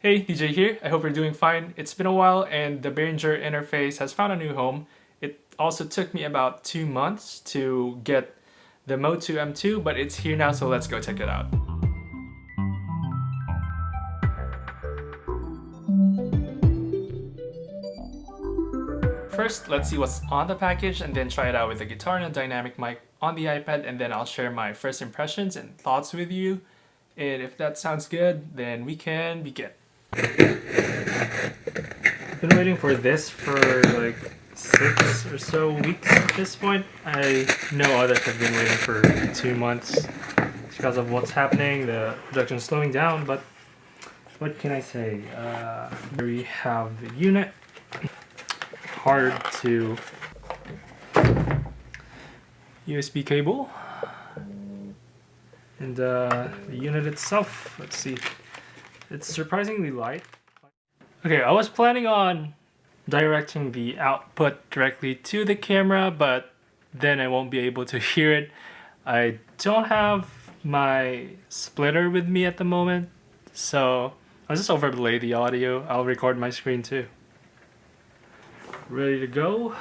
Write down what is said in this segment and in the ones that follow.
Hey, DJ here. I hope you're doing fine. It's been a while and the Behringer interface has found a new home. It also took me about 2 months to get the MOTU M2, but it's here now, so let's go check it out. First, let's see what's on the package and then try it out with the guitar and a dynamic mic on the iPad, and then I'll share my first impressions and thoughts with you. And if that sounds good, then we can begin. I've been waiting for this for like 6 or so weeks at this point. I know others have been waiting for 2 months. It's because of what's happening, the production's slowing down, but what can I say? Here we have the unit. Hard to USB cable. And the unit itself, let's see. It's surprisingly light. Okay, I was planning on directing the output directly to the camera, but then I won't be able to hear it. I don't have my splitter with me at the moment, so I'll just overlay the audio. I'll record my screen too. Ready to go?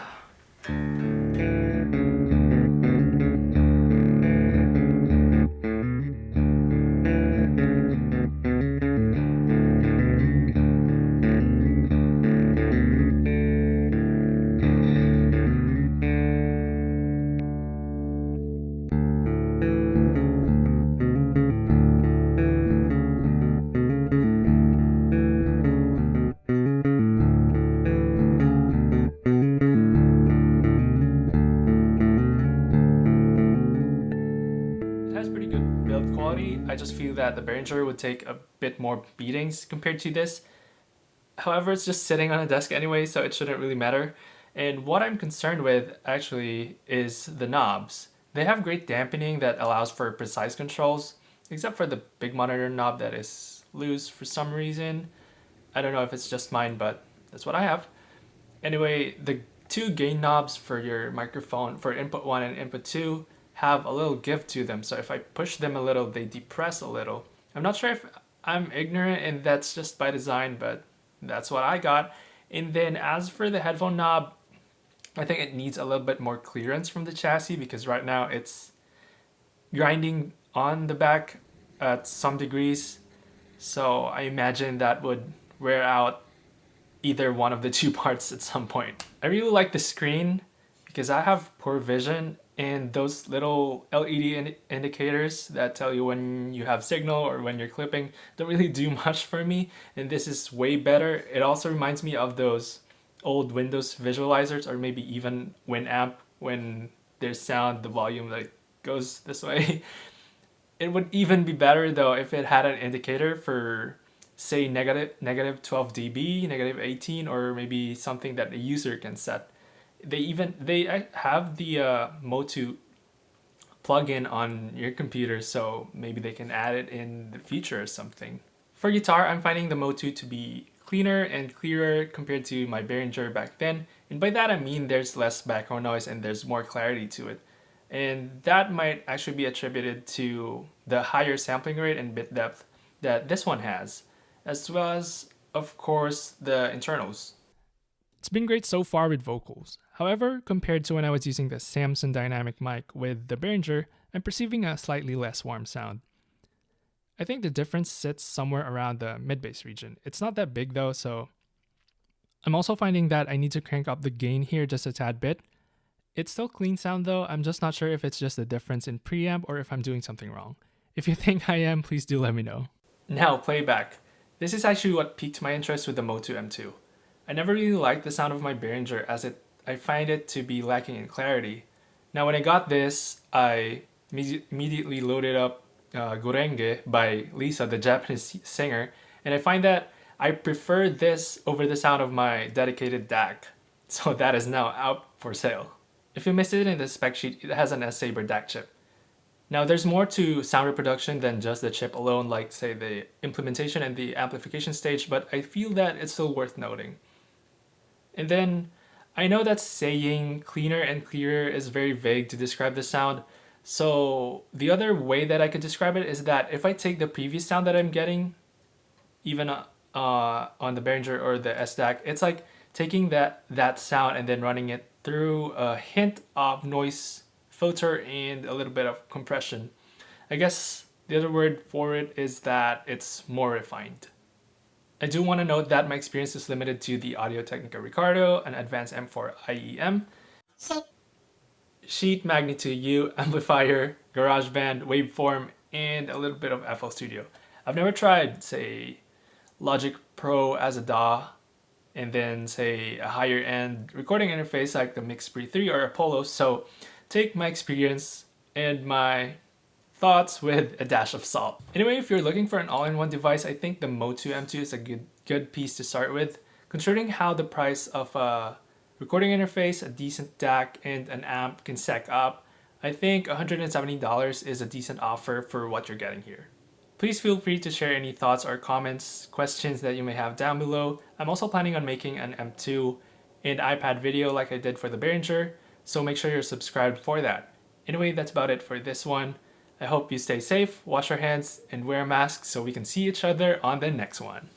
Pretty good build quality. I just feel that the Behringer would take a bit more beatings compared to this. However, it's just sitting on a desk anyway, so it shouldn't really matter. And what I'm concerned with actually is the knobs. They have great dampening that allows for precise controls, except for the big monitor knob that is loose for some reason. I don't know if it's just mine, but that's what I have. Anyway, the two gain knobs for your microphone for input 1 and input 2 have a little give to them, so if I push them a little, they depress a little. I'm not sure if I'm ignorant and that's just by design, but that's what I got. And then as for the headphone knob, I think it needs a little bit more clearance from the chassis because right now it's grinding on the back at some degrees, so I imagine that would wear out either one of the two parts at some point. I really like the screen because I have poor vision, and those little LED indicators that tell you when you have signal or when you're clipping don't really do much for me, and this is way better. It also reminds me of those old Windows visualizers, or maybe even Winamp, when there's sound, the volume like goes this way. It would even be better though if it had an indicator for, say, negative 12 dB, negative 18, or maybe something that the user can set. They have the MOTU plugin on your computer, so maybe they can add it in the future or something. For guitar, I'm finding the MOTU to be cleaner and clearer compared to my Behringer back then, and by that I mean there's less background noise and there's more clarity to it. And that might actually be attributed to the higher sampling rate and bit depth that this one has, as well as, of course, the internals. It's been great so far with vocals. However, compared to when I was using the Samson dynamic mic with the Behringer, I'm perceiving a slightly less warm sound. I think the difference sits somewhere around the mid-bass region. It's not that big though, so I'm also finding that I need to crank up the gain here just a tad bit. It's still clean sound though. I'm just not sure if it's just a difference in preamp or if I'm doing something wrong. If you think I am, please do let me know. Now, playback. This is actually what piqued my interest with the MOTU M2. I never really liked the sound of my Behringer as I find it to be lacking in clarity. Now when I got this, I immediately loaded up Gorenge by Lisa, the Japanese singer, and I find that I prefer this over the sound of my dedicated DAC. So that is now out for sale. If you missed it in the spec sheet, it has an S-Saber DAC chip. Now there's more to sound reproduction than just the chip alone, like say the implementation and the amplification stage, but I feel that it's still worth noting. And then I know that saying cleaner and clearer is very vague to describe the sound, so the other way that I could describe it is that if I take the previous sound that I'm getting, even on the Behringer or the S-DAC, it's like taking that sound and then running it through a hint of noise filter and a little bit of compression. I guess the other word for it is that it's more refined. I do want to note that my experience is limited to the Audio-Technica Ricardo, an Advanced M4 IEM, Sheet Magnitude U amplifier, GarageBand, waveform, and a little bit of FL Studio. I've never tried, say, Logic Pro as a DAW, and then say a higher end recording interface like the Mix Pre 3 or Apollo, so take my experience and my thoughts with a dash of salt. Anyway, if you're looking for an all-in-one device, I think the MOTU M2 is a good piece to start with. Considering how the price of a recording interface, a decent DAC, and an amp can stack up, I think $170 is a decent offer for what you're getting here. Please feel free to share any thoughts or comments, questions that you may have down below. I'm also planning on making an M2 and iPad video like I did for the Behringer, so make sure you're subscribed for that. Anyway, that's about it for this one. I hope you stay safe, wash your hands, and wear a mask so we can see each other on the next one.